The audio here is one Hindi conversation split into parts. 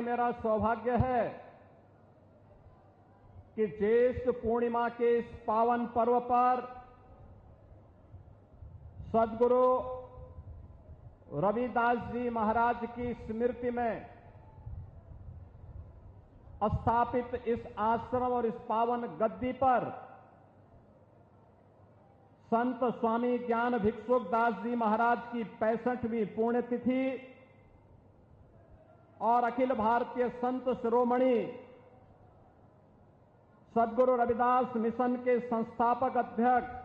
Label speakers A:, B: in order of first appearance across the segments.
A: मेरा सौभाग्य है कि ज्येष्ठ पूर्णिमा के इस पावन पर्व पर सद्गुरु रविदास जी महाराज की स्मृति में स्थापित इस आश्रम और इस पावन गद्दी पर संत स्वामी ज्ञान भिक्षुक दास जी महाराज की 65वीं पुण्यतिथि और अखिल भारतीय संत शिरोमणि सद्गुरु रविदास मिशन के संस्थापक अध्यक्ष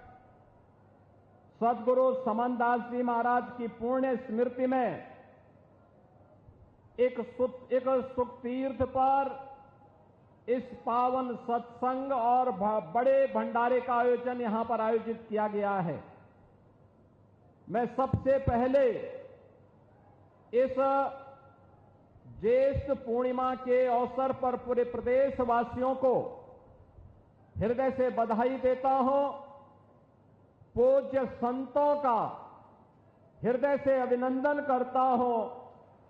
A: सद्गुरु समन दास जी महाराज की पुण्य स्मृति में एक सुख तीर्थ पर इस पावन सत्संग और बड़े भंडारे का आयोजन यहां पर आयोजित किया गया है। मैं सबसे पहले इस ज्येष्ठ पूर्णिमा के अवसर पर पूरे प्रदेशवासियों को हृदय से बधाई देता हूं। पूज्य संतों का हृदय से अभिनंदन करता हूं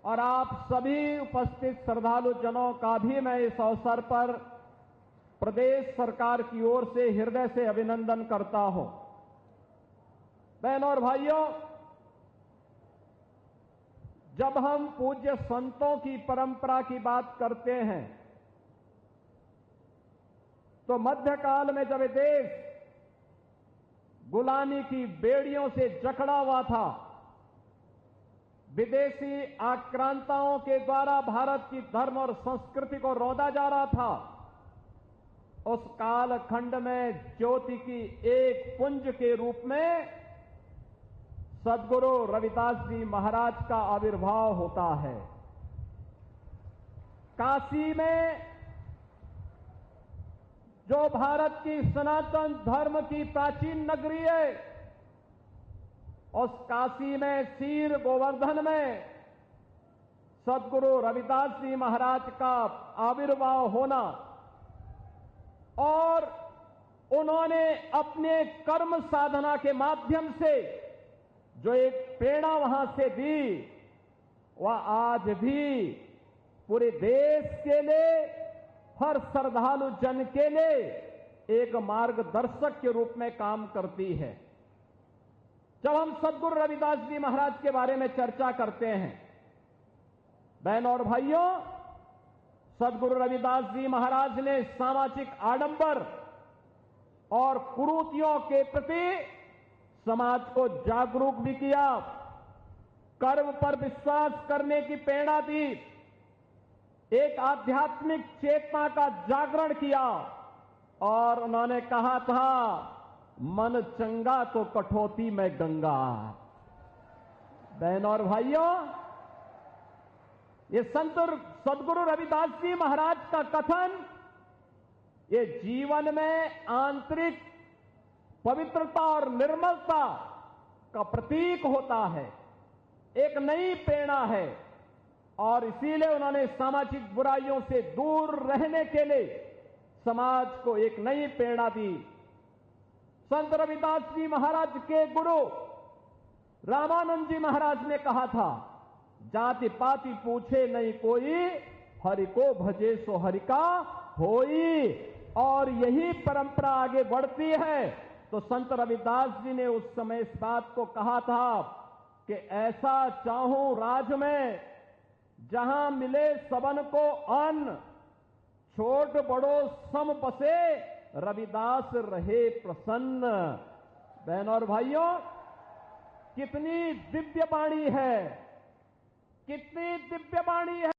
A: और आप सभी उपस्थित श्रद्धालु जनों का भी मैं इस अवसर पर प्रदेश सरकार की ओर से हृदय से अभिनंदन करता हूं। बहनों और भाइयों, जब हम पूज्य संतों की परंपरा की बात करते हैं तो मध्यकाल में जब देश गुलामी की बेड़ियों से जकड़ा हुआ था, विदेशी आक्रांताओं के द्वारा भारत की धर्म और संस्कृति को रौंदा जा रहा था, उस कालखंड में ज्योति की एक पुंज के रूप में सद्गुरु रविदास जी महाराज का आविर्भाव होता है। काशी में जो भारत की सनातन धर्म की प्राचीन नगरी है, उस काशी में सीर गोवर्धन में सद्गुरु रविदास जी महाराज का आविर्भाव होना और उन्होंने अपने कर्म साधना के माध्यम से जो एक प्रेरणा वहां से दी, वह आज भी पूरे देश के लिए, हर श्रद्धालु जन के लिए एक मार्गदर्शक के रूप में काम करती है। जब हम सद्गुरु रविदास जी महाराज के बारे में चर्चा करते हैं, बहनों और भाइयों, सद्गुरु रविदास जी महाराज ने सामाजिक आडंबर और कुरीतियों के प्रति समाज को जागरूक भी किया, कर्म पर विश्वास करने की प्रेरणा दी, एक आध्यात्मिक चेतना का जागरण किया और उन्होंने कहा था, मन चंगा तो कठौती में गंगा। बहनों और भाइयों, ये सद्गुरु रविदास जी महाराज का कथन ये जीवन में आंतरिक पवित्रता और निर्मलता का प्रतीक होता है, एक नई प्रेरणा है और इसीलिए उन्होंने सामाजिक बुराइयों से दूर रहने के लिए समाज को एक नई प्रेरणा दी। संत रविदास जी महाराज के गुरु रामानंद जी महाराज ने कहा था, जाति पाति पूछे नहीं कोई, हरि को भजे सो हरि का होई। और यही परंपरा आगे बढ़ती है। तो संत रविदास जी ने उस समय इस बात को कहा था कि ऐसा चाहूं राज में जहां मिले सबन को अन्न, छोट बड़ो सम बसे, रविदास रहे प्रसन्न। बहनों और भाइयों, कितनी दिव्य वाणी है, कितनी दिव्य वाणी है।